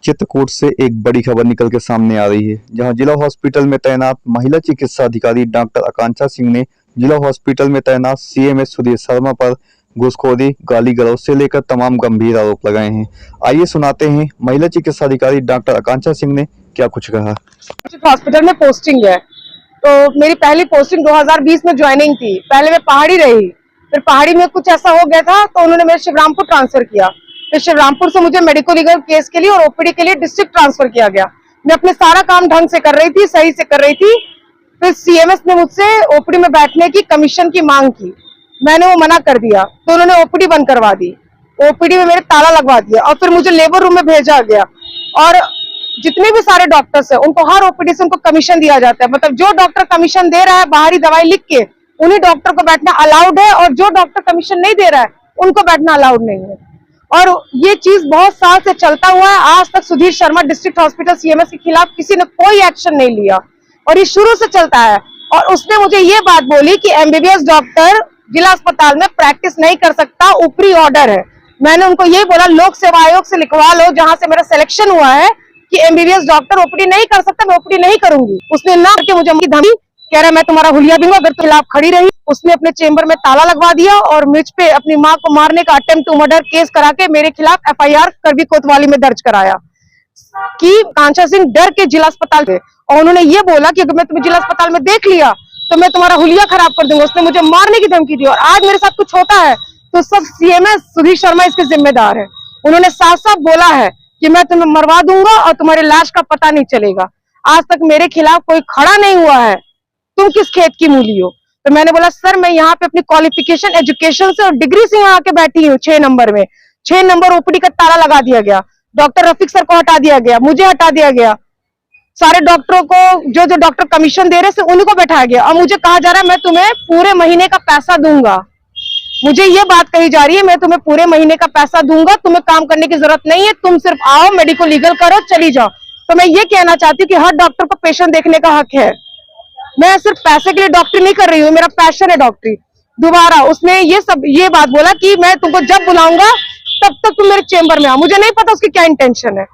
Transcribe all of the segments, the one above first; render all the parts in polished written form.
चित्रकूट से एक बड़ी खबर निकल के सामने आ रही है, जहां जिला हॉस्पिटल में तैनात महिला चिकित्सा अधिकारी डॉक्टर आकांक्षा सिंह ने जिला हॉस्पिटल में तैनात सीएमएस सुधीर शर्मा पर घूसखोरी, गाली गलौज से लेकर तमाम गंभीर आरोप लगाए हैं। आइए सुनाते हैं महिला चिकित्सा अधिकारी डॉक्टर आकांक्षा सिंह ने क्या कुछ कहा। हॉस्पिटल में पोस्टिंग है, तो मेरी पहली पोस्टिंग 2020 में ज्वाइनिंग थी। पहले मैं पहाड़ी रही, फिर पहाड़ी में कुछ ऐसा हो गया था तो उन्होंने मेरे शिवरामपुर ट्रांसफर किया। फिर शिवरामपुर से मुझे मेडिको लीगल केस के लिए और ओपीडी के लिए डिस्ट्रिक्ट ट्रांसफर किया गया। मैं अपने सारा काम ढंग से कर रही थी, सही से कर रही थी। फिर सीएमएस ने मुझसे ओपीडी में बैठने की कमीशन की मांग की, मैंने वो मना कर दिया तो उन्होंने ओपीडी बंद करवा दी। ओपीडी में मेरे ताला लगवा दिया और फिर मुझे लेबर रूम में भेजा गया। और जितने भी सारे डॉक्टर्स हैं उनको हर ओपीडी से उनको कमीशन दिया जाता है, मतलब जो डॉक्टर कमीशन दे रहा है बाहरी दवाई लिख के उन्हीं डॉक्टर को बैठना अलाउड है, और जो डॉक्टर कमीशन नहीं दे रहा है उनको बैठना अलाउड नहीं है। और ये चीज बहुत साल से चलता हुआ है। आज तक Sudhir Sharma district hospital CMS के खिलाफ किसी ने कोई एक्शन नहीं लिया और ये शुरू से चलता है। और उसने मुझे ये बात बोली कि एमबीबीएस डॉक्टर जिला अस्पताल में प्रैक्टिस नहीं कर सकता, ऊपरी ऑर्डर है। मैंने उनको यही बोला, लोक सेवा आयोग से लिखवा लो जहां से मेरा सिलेक्शन हुआ है कि एमबीबीएस डॉक्टर ओपीडी नहीं कर सकता, मैं ओपीडी नहीं करूंगी। उसने ना करके मुझे धमकी कह रहा है मैं तुम्हारा हुलिया दूंगा अगर तुम खिलाफ खड़ी रही। उसने अपने चेंबर में ताला लगवा दिया और मुझ पे अपनी मां को मारने का अटेम्प्ट टू मर्डर केस करा के मेरे खिलाफ एफआईआर करवी कोतवाली में दर्ज कराया कि आकांक्षा सिंह डर के जिला अस्पताल गए। और उन्होंने ये बोला कि अगर मैं तुम्हें जिला अस्पताल में देख लिया तो मैं तुम्हारा हुलिया खराब कर दूंगा। उसने मुझे मारने की धमकी दी और आज मेरे साथ कुछ होता है तो सब सीएमएस सुधीर शर्मा इसके जिम्मेदार है। उन्होंने साफ साफ बोला है कि मैं तुम्हें मरवा दूंगा और तुम्हारे लाश का पता नहीं चलेगा। आज तक मेरे खिलाफ कोई खड़ा नहीं हुआ है, तुम किस खेत की मूली हो। तो मैंने बोला सर मैं यहाँ पे अपनी क्वालिफिकेशन एजुकेशन से और डिग्री से यहाँ आके बैठी हूँ। 6 नंबर में 6 नंबर ओपीडी का ताला लगा दिया गया, डॉक्टर रफीक सर को हटा दिया गया, मुझे हटा दिया गया, सारे डॉक्टरों को जो जो डॉक्टर कमीशन दे रहे थे उन्हीं को बैठाया गया। और मुझे कहा जा रहा है मैं तुम्हें पूरे महीने का पैसा दूंगा। मुझे ये बात कही जा रही है मैं तुम्हें पूरे महीने का पैसा दूंगा, तुम्हें काम करने की जरूरत नहीं है, तुम सिर्फ आओ मेडिको लीगल करो चली जाओ। तो मैं ये कहना चाहती हूँ कि हर डॉक्टर को पेशेंट देखने का हक है। मैं सिर्फ पैसे के लिए डॉक्टरी नहीं कर रही हूँ, मेरा पैशन है डॉक्टरी। दोबारा उसने ये बात बोला कि मैं तुमको जब बुलाऊंगा तब तक तुम मेरे चेंबर में आओ। मुझे नहीं पता उसकी क्या इंटेंशन है।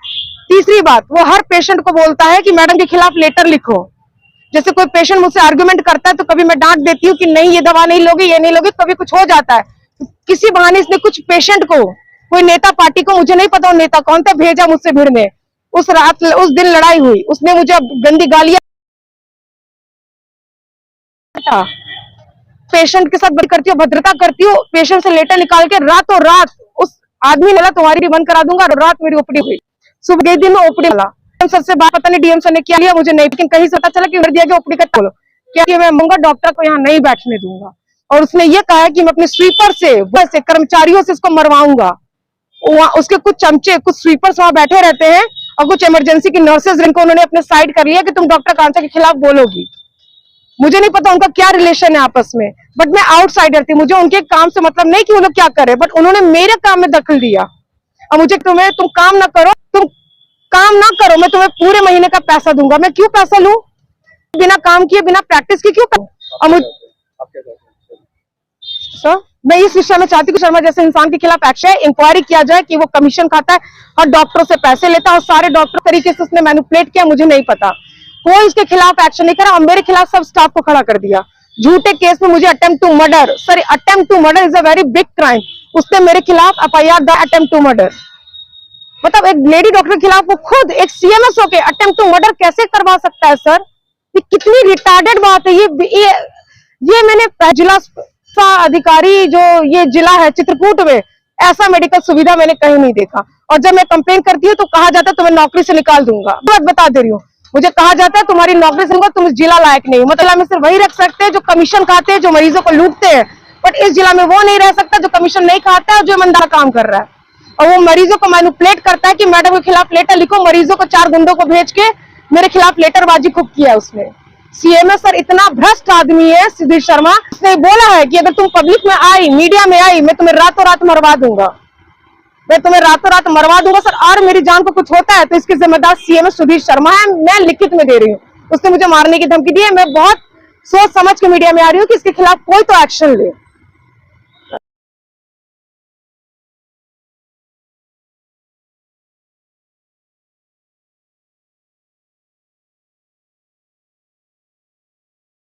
तीसरी बात, वो हर पेशेंट को बोलता है कि मैडम के खिलाफ लेटर लिखो। जैसे कोई पेशेंट मुझसे आर्गुमेंट करता है तो कभी मैं डांट देती हूँ कि नहीं ये दवा नहीं लोगे, ये नहीं लोगे, कभी कुछ हो जाता है। किसी बहाने इसने कुछ पेशेंट को, कोई नेता पार्टी को, मुझे नहीं पता वो नेता कौन था, भेजा मुझसे भिड़ने। उस रात उस दिन लड़ाई हुई, उसने मुझे गंदी गालियां, पेशेंट के साथ बड़ी करती हो, भद्रता करती हो, पेशेंट से लेटर निकाल के रातों रात उस आदमी ने बोला तुम्हारी भी बंद करा दूंगा। रात मेरी ओपीडी हुई, सुबह गई दिन में ओपीडी वाला सर से बात, पता नहीं डीएम सर ने क्या लिया मुझे नहीं, लेकिन कहीं से पता चला कि दिया गया ओपीडी का बोलो क्या मैं मंगा डॉक्टर को यहाँ नहीं बैठने दूंगा। और उसने ये कहा कि मैं अपने स्वीपर से कर्मचारियों से इसको मरवाऊंगा। उसके कुछ चमचे, कुछ स्वीपर्स वहां बैठे रहते हैं और कुछ इमरजेंसी की नर्सेज जिनको उन्होंने अपने साइड कर लिया कि तुम डॉक्टर आकांक्षा के खिलाफ बोलोगी। मुझे नहीं पता उनका क्या रिलेशन है आपस में, बट मैं आउटसाइडर थी, मुझे उनके काम से मतलब नहीं कि वो लोग क्या करे, बट उन्होंने मेरे काम में दखल दिया। और मुझे तुम काम ना करो, तुम काम ना करो, मैं तुम्हें पूरे महीने का पैसा दूंगा। मैं क्यों पैसा लूं, बिना काम किए बिना प्रैक्टिस के क्यों करूं। और सर मैं इस विषय में चाहती हूँ शर्मा जैसे इंसान के खिलाफ एक्शन, इंक्वायरी किया जाए कि वो कमीशन खाता है और डॉक्टरों से पैसे लेता है और सारे डॉक्टर तरीके से उसने मैनिपुलेट किया। मुझे नहीं पता, कोई इसके खिलाफ एक्शन नहीं करा और मेरे खिलाफ सब स्टाफ को खड़ा कर दिया। झूठे केस में मुझे attempt to murder, sir attempt to murder is a very big crime. उसने मेरे खिलाफ FIR the attempt to murder, मतलब एक लेडी डॉक्टर के खिलाफ वो खुद एक सीएमएस होके अटेम्प्ट टू मर्डर कैसे करवा सकता है सर। ये कितनी रिटार्डेड बात है। ये मैंने जिला अधिकारी जो ये जिला है चित्रकूट में, ऐसा मेडिकल सुविधा मैंने कहीं नहीं देखा। और जब मैं कंप्लेन करती हूँ तो कहा जाता है तुम्हें नौकरी से निकाल दूंगा। बता दे रही हूँ, मुझे कहा जाता है तुम्हारी नौकरी से तुम इस जिला लायक नहीं हो। मतलब में सिर्फ वही रख सकते हैं जो कमीशन खाते हैं, जो मरीजों को लूटते हैं, बट इस जिला में वो नहीं रह सकता जो कमीशन नहीं खाता है, जो ईमानदार काम कर रहा है। और वो मरीजों को मैनिपुलेट करता है कि मैडम के खिलाफ लेटर लिखो। मरीजों को 4 गुंडों को भेज के मेरे खिलाफ लेटरबाजी खूब किया उसने। सीएमएस सर इतना भ्रष्ट आदमी है सुधीर शर्मा, उसने बोला है कि अगर तुम पब्लिक में आई, मीडिया में आई, मैं तुम्हें रातों रात मरवा दूंगा, मैं तुम्हें रातों रात मरवा दूंगा सर। और मेरी जान को कुछ होता है तो इसकी जिम्मेदार सीएमएस सुधीर शर्मा है। मैं लिखित में दे रही हूँ, उसने मुझे मारने की धमकी दी है। मैं बहुत सोच समझ के मीडिया में आ रही हूँ कि इसके खिलाफ कोई तो एक्शन ले।